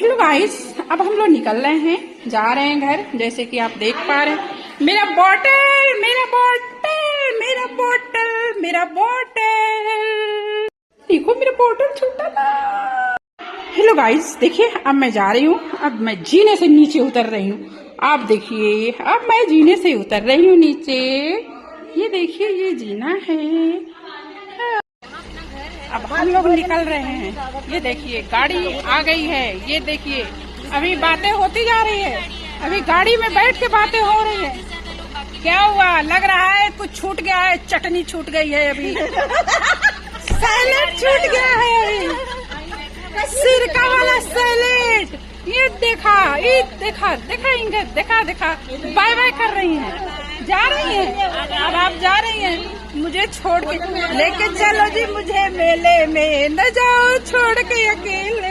Hello guys, अब हम लोग निकल रहे हैं, जा रहे हैं घर। जैसे कि आप देख पा रहे हैं, मेरा बॉटल मेरा बॉटल मेरा बॉटल मेरा बॉटल, देखो मेरा बॉटल छूटा था। हेलो गाइस, देखिए अब मैं जा रही हूँ। अब मैं जीने से नीचे उतर रही हूँ। आप देखिए, अब मैं जीने से उतर रही हूँ नीचे। ये देखिए, ये जीना है। अब हम लोग निकल रहे हैं। ये देखिए, गाड़ी आ गई है। ये देखिए, अभी बातें होती जा रही है। अभी गाड़ी में बैठ के बातें हो रही है। क्या हुआ? लग रहा है कुछ छूट गया है। चटनी छूट गई है, अभी सैलेड छूट गया है, अभी सिरका वाला सैलेड। ये देखा, ये देखा, देखा इनके, देखा देखा, बाय बाय कर रही हैं, जा रही हैं। अब आप जा रही हैं, मुझे छोड़ के लेके चलो जी, मुझे मेले में न जाओ छोड़ के अकेले।